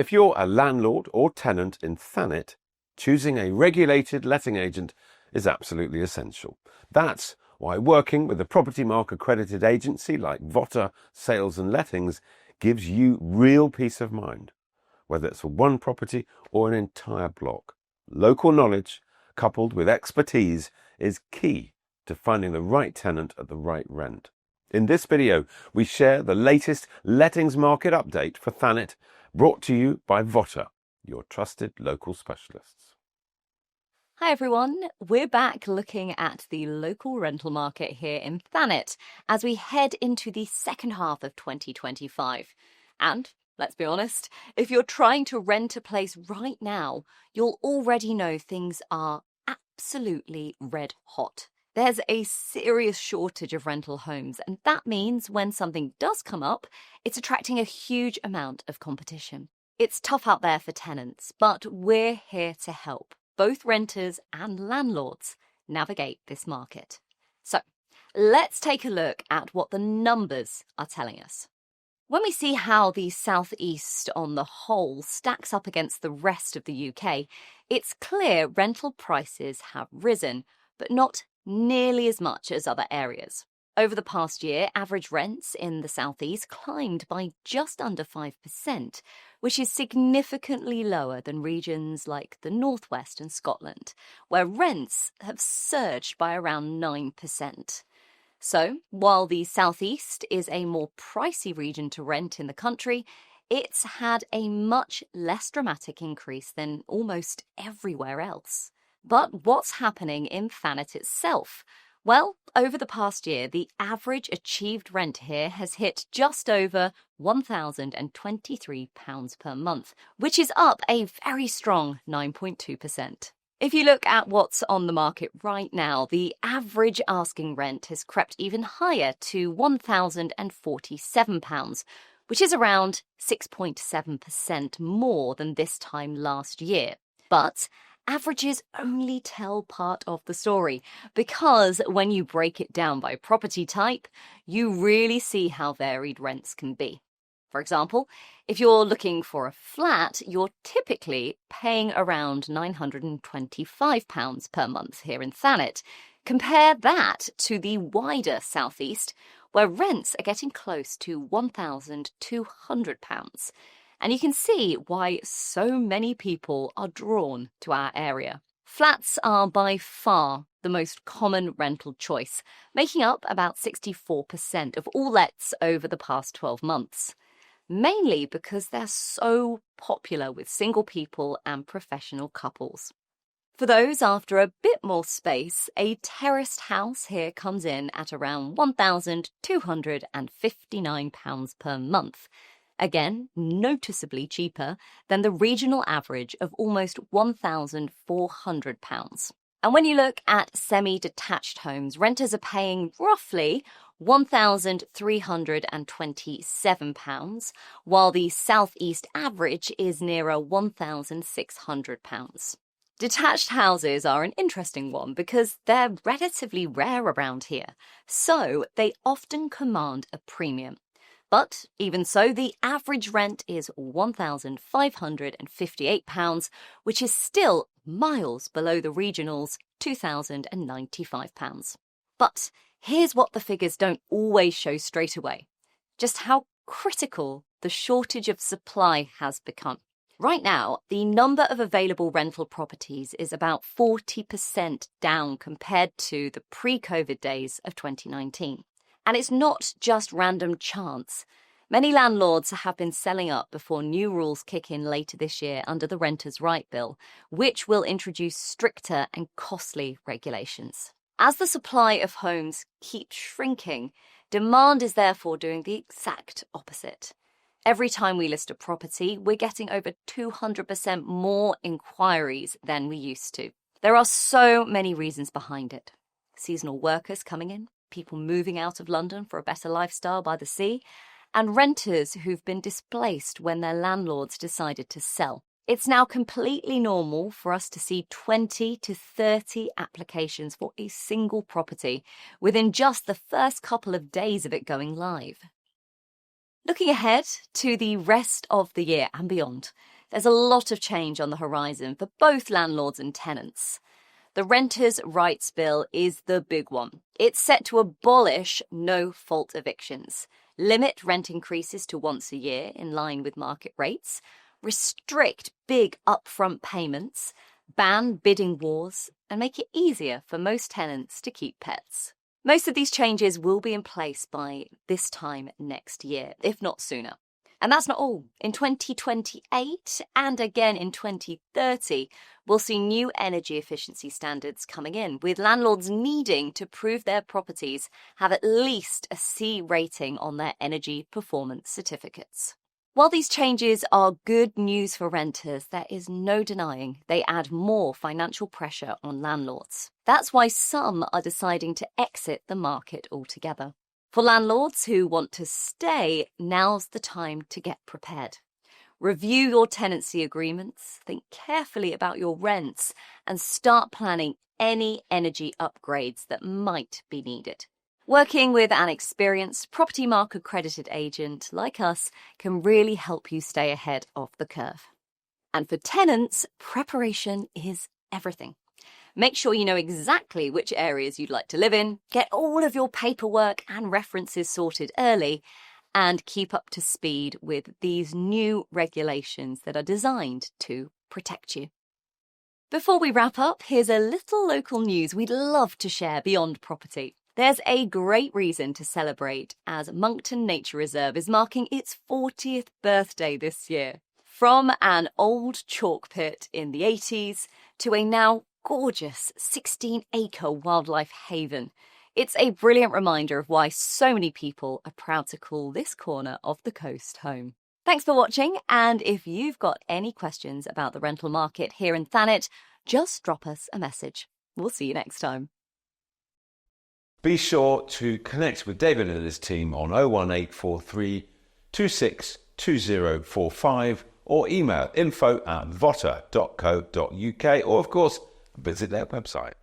If you're a landlord or tenant in Thanet, choosing a regulated letting agent is absolutely essential. That's why working with a property mark accredited agency like Votta Sales and Lettings gives you real peace of mind, whether it's for one property or an entire block. Local knowledge coupled with expertise is key to finding the right tenant at the right rent. In this video, we share the latest lettings market update for Thanet, brought to you by Votta, your trusted local specialists. Hi everyone, we're back looking at the local rental market here in Thanet as we head into the second half of 2025. And let's be honest, if you're trying to rent a place right now, you'll already know things are absolutely red hot. There's a serious shortage of rental homes, and that means when something does come up, it's attracting a huge amount of competition. It's tough out there for tenants, but we're here to help both renters and landlords navigate this market. So let's take a look at what the numbers are telling us. When we see how the southeast on the whole stacks up against the rest of the UK, it's clear rental prices have risen, but not nearly as much as other areas. Over the past year, average rents in the southeast climbed by just under 5%, which is significantly lower than regions like the northwest and Scotland, where rents have surged by around 9%. So, while the southeast is a more pricey region to rent in the country, it's had a much less dramatic increase than almost everywhere else. But what's happening in Thanet itself? Well, over the past year, the average achieved rent here has hit just over £1,023 per month, which is up a very strong 9.2%. If you look at what's on the market right now, the average asking rent has crept even higher to £1,047, which is around 6.7% more than this time last year. But averages only tell part of the story, because when you break it down by property type, you really see how varied rents can be. For example, if you're looking for a flat, you're typically paying around £925 per month here in Thanet. Compare that to the wider southeast, where rents are getting close to £1,200. And you can see why so many people are drawn to our area. Flats are by far the most common rental choice, making up about 64% of all lets over the past 12 months. Mainly because they're so popular with single people and professional couples. For those after a bit more space, a terraced house here comes in at around £1,259 per month. Again, noticeably cheaper than the regional average of almost £1,400. And when you look at semi-detached homes, renters are paying roughly £1,327, while the southeast average is nearer £1,600. Detached houses are an interesting one because they're relatively rare around here, so they often command a premium. But even so, the average rent is £1,558, which is still miles below the regional's £2,095. But here's what the figures don't always show straight away: just how critical the shortage of supply has become. Right now, the number of available rental properties is about 40% down compared to the pre-COVID days of 2019. And it's not just random chance. Many landlords have been selling up before new rules kick in later this year under the Renters' Right Bill, which will introduce stricter and costly regulations. As the supply of homes keeps shrinking, demand is therefore doing the exact opposite. Every time we list a property, we're getting over 200% more inquiries than we used to. There are so many reasons behind it. Seasonal workers coming in, people moving out of London for a better lifestyle by the sea, and renters who've been displaced when their landlords decided to sell. It's now completely normal for us to see 20 to 30 applications for a single property within just the first couple of days of it going live. Looking ahead to the rest of the year and beyond, there's a lot of change on the horizon for both landlords and tenants. The Renters' Rights Bill is the big one. It's set to abolish no-fault evictions, limit rent increases to once a year in line with market rates, restrict big upfront payments, ban bidding wars, and make it easier for most tenants to keep pets. Most of these changes will be in place by this time next year, if not sooner. And that's not all. In 2028 and again in 2030, we'll see new energy efficiency standards coming in, with landlords needing to prove their properties have at least a C rating on their energy performance certificates. While these changes are good news for renters, there is no denying they add more financial pressure on landlords. That's why some are deciding to exit the market altogether. For landlords who want to stay, now's the time to get prepared. Review your tenancy agreements, think carefully about your rents, and start planning any energy upgrades that might be needed. Working with an experienced Property Mark accredited agent like us can really help you stay ahead of the curve. And for tenants, preparation is everything. Make sure you know exactly which areas you'd like to live in, get all of your paperwork and references sorted early, and keep up to speed with these new regulations that are designed to protect you. Before we wrap up, here's a little local news we'd love to share beyond property. There's a great reason to celebrate as Monkton Nature Reserve is marking its 40th birthday this year. From an old chalk pit in the 80s to a now gorgeous 16-acre wildlife haven, it's a brilliant reminder of why so many people are proud to call this corner of the coast home. Thanks for watching, and if you've got any questions about the rental market here in Thanet, just drop us a message. We'll see you next time. Be sure to connect with David and his team on 01843 262045 or email info@votta.co.uk, or of course visit their website.